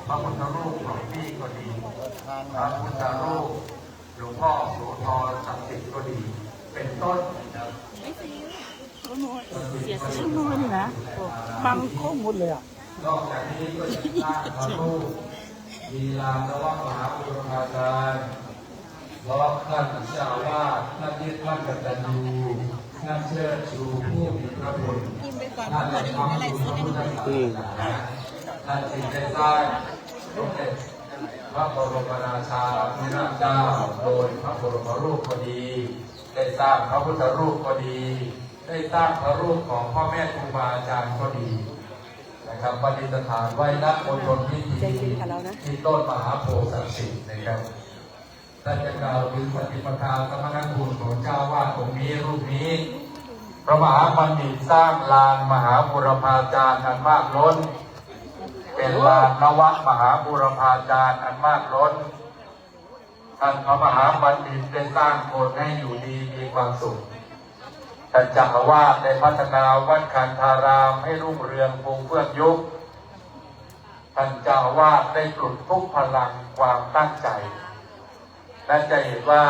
พระพุทธรูปหลวงพี่ก็ดีพระพุทธรูปหลวงพ่อโสธรศักดิ์สิทธิ์ก็ดีเป็นต้นนะครับเสียชื่อน้อยนี่นะบังข้อมูลเลยอ่ะนอกจากนี้ก็จะสร้างพระรูปมีลานนวมหาบุรพาจารย์เพราะท่านเจ้าอาวาสท่านยึดมั่นกตัญญูท่านเชิดชูผู้มีพระคุณท่านได้ทำบุญพระพุทธศาสนาท่านจึงได้สร้างสมเด็จพระบรมราชาธิราชเจ้าโดยพระบรมรูปก็ดีได้สร้างพระพุทธรูปก็ดีได้สร้างพระรูปของพ่อแม่ครูบาอาจารย์ก็ดีนะครับปฏิสถานไว้ณมณฑลพิธีที่ต้นมหาโพธิ์ศักดิ์สิทธิ์นะครับท่านจะกล่าวถึงปฏิปทาสมณคุณของเจ้าวาดองค์นี้รูปนี้พระมหาบัณฑิตสร้างลานมหาบุรพาจารย์อันมากล้นเป็นลานนวมหาบุรพาจารย์อันมากล้นท่านพระมหาบัณฑิตได้สร้างคนให้อยู่ดีมีความสุขท่านเจ้าอาวาสได้พัฒนาวัดคันธารามให้รุ่งเรืองฟูเฟื่องยุคท่านเจ้าอาวาสได้ปลุกทุกพลังความตั้งใจและจะเห็นว่า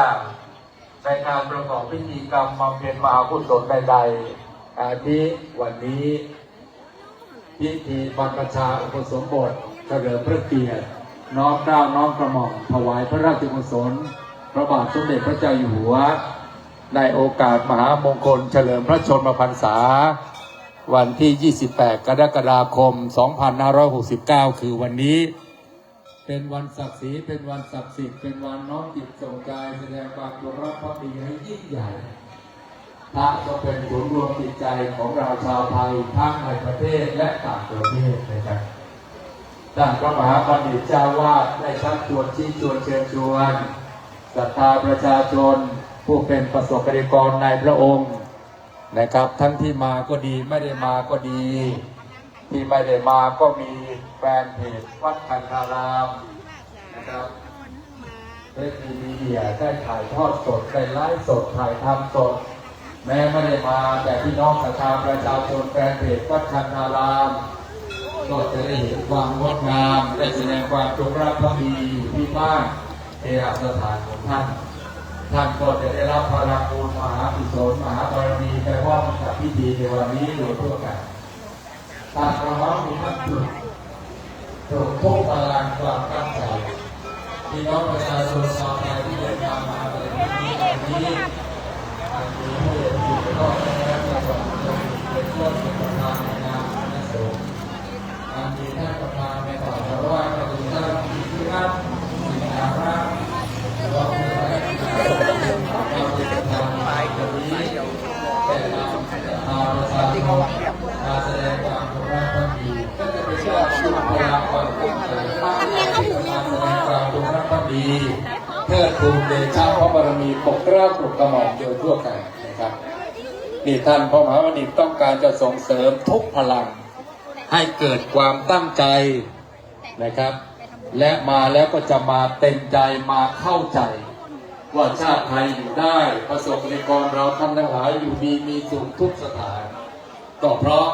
ในการประกอบพิธีกรรมบำเพ็ญมหากุศลใดๆอาทิวันนี้พิธีบรรพชาอุปสมบทเฉลิมพระเกียรติน้อมเกล้าน้อมกระหม่อมถวายพระราชกุศลพระบาทสมเด็จพระเจ้าอยู่หัวในโอกาสมหามงคลเฉลิมพระชนมพรรษาวันที่ 28 กรกฎาคม 2569 คือวันนี้เป็นวันศักดิ์ศรีเป็นวันศักดิ์สิทธิ์เป็นวันน้อมจิตส่งใจแสดงความจงรักภักดีให้ยิ่งใหญ่พระก็เป็นศูนย์รวมจิตใจของเราชาวไทยทั้งในประเทศและต่างประเทศนะครับท่านพระมหาบัณฑิตเจ้าวาดได้ชักชวนชี้ชวนเชิญชวนศรัทธาประชาชนผู้เป็นประสบการณิกรในพระองค์นะครับทั้งที่มาก็ดีไม่ได้มาก็ดีที่ไม่ได้มาก็มีแฟนเพจวัดคันธารามนะครับได้มีเดียได้ถ่ายทอดสดได้ไลฟ์สดถ่ายทำสดแม้ไม่ได้มาแต่พี่น้องศรัทธาประชาชนแฟนเพจวัดคันธารามก็จะได้เห็นความงดงามได้แสดงความจงรักภักดีที่บ้านเอหสถานของท่านก็จะได้รับพลังบุญมหากุศลมหาบารมีไปพร้อมกับพิธีในวันนี้โดยทั่วกันท่านพระมหาบุญท่านปลุกทุกพลังความตั้งใจพี่น้องประชาชนชาวไทยที่เดินทางมาในวันนี้มีผู้เกี่ยวข้องและประชาชนเป็นผู้เป็นประธานในงานคณะสงฆ์มีท่านประธานในฝ่ายชาวบ้านก็คือท่านที่รักสิงห์ราชเราเป็นประธานในวันนี้แต่เราประชาชนมาแสดงความจงรักภักดีก็จะเป็นช่วงพลังความตั้งใจมาแสดงความจงรักภักดีเพื่อทูลเดชะพระบารมีปกเกล้าปลุกกระหม่อมโดยทั่วกันนะครับนี่ท่านพระมหาบัณฑิตต้องการจะส่งเสริมทุกพลังให้เกิดความตั้งใจนะครับและมาแล้วก็จะมาเต็มใจมาเข้าใจว่าชาติไทยอยู่ได้ประสบนิกรเราท่านทั้งหลายอยู่ดีมีสุขทุกสถานก็เพราะ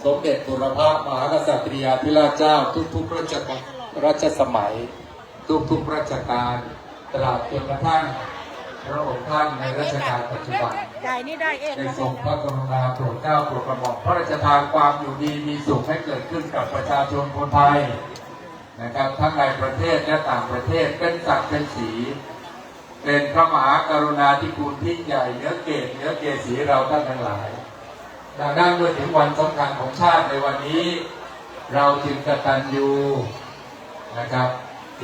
สมเด็จบุรพมหากษัตริยาธิราชเจ้าทุกๆรัชสมัยทุกราชการตลอดจนกระทั่งพระองค์ท่านในรัชกาลปัจจุบันได้ทรงพระกรุณาโปรดเกล้าโปรดกระหม่อมพระราชทานความอยู่ดีมีสุขให้เกิดขึ้นกับประชาชนคนไทยนะครับทั้งในประเทศและต่างประเทศเป็นศักดิ์เป็นศรีเป็นพระมหากรุณาธิคุณที่ใหญ่เหนือเกศสีเราท่านทั้งหลายดังนั้นเมื่อถึงวันสำคัญของชาติในวันนี้เราจึงกตัญญูนะครับ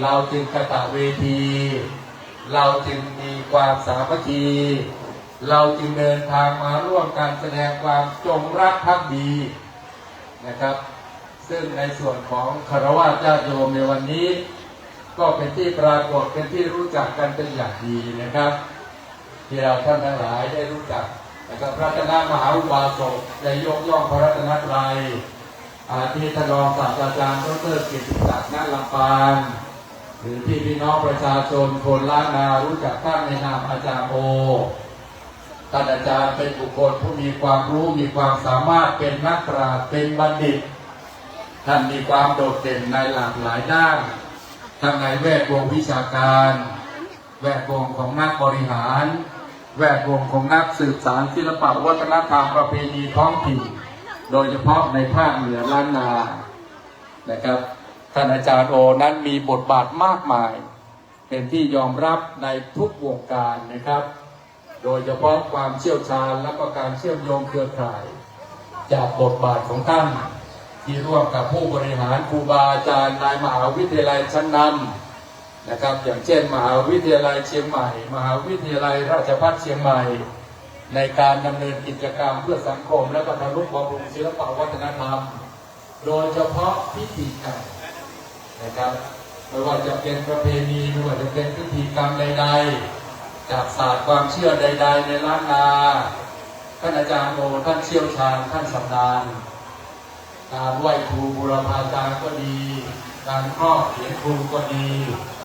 เราจึงกตเวทีเราจึงมีความสามัคคีเราจึงเดินทางมาร่วมกันแสดงความจงรักภักดีนะครับซึ่งในส่วนของคฤหัสถ์ญาติโยมในวันนี้ก็เป็นที่ปรากฏเป็นที่รู้จักกันเป็นอย่างดีนะครับที่เราท่านทั้งหลายได้รู้จักนะครับรัตนมหาอุบาสกได้ยกย่องพระรัตนตรัยที่ท่านรองศาสตราจารย์ดร.กิตติศักดิ์ ณ ลำปางหรือที่พี่น้องประชาชนคนล้านนารู้จักท่านในนามอาจารย์โอท่านอาจารย์เป็นบุคคลผู้มีความรู้มีความสามารถเป็นนักปราชญ์เป็นบัณฑิต ท่านมีความโดดเด่นในหลากหลายด้านทั้งในแวดวงวิชาการ แวดวงของนักบริหาร แวดวงของนักสืบสานศิลปวัฒนธรรมประเพณีท้องถิ่นโดยเฉพาะในภาคเหนือล้านนานะครับท่านอาจารย์โอนั้นมีบทบาทมากมายเป็นที่ยอมรับในทุกวงการนะครับโดยเฉพาะความเชี่ยวชาญและก็การเชื่อมโยงเครือข่ายจากบทบาทของท่านที่ร่วมกับผู้บริหารครูบาอาจารย์ในมหาวิทยาลัยชั้นนำนะครับอย่างเช่นมหาวิทยาลัยเชียงใหม่มหาวิทยาลัยราชภัฏเชียงใหม่ในการดำเนินกิจกรรมเพื่อสังคมและบรรลุบำรุงศิลปวัฒนธรรมโดยเฉพาะพิธีกรรมนะครับไม่ว่าจะเป็นประเพณีไม่ว่าจะเป็นพิธีกรรมใดๆจากศาสตร์ความเชื่อใดๆในล้านนาท่านอาจารย์โอท่านเชี่ยวชาญท่านชำนาญการไหว้ครูบูรพาจารย์ก็ดีการครอบเหรียญครูก็ดี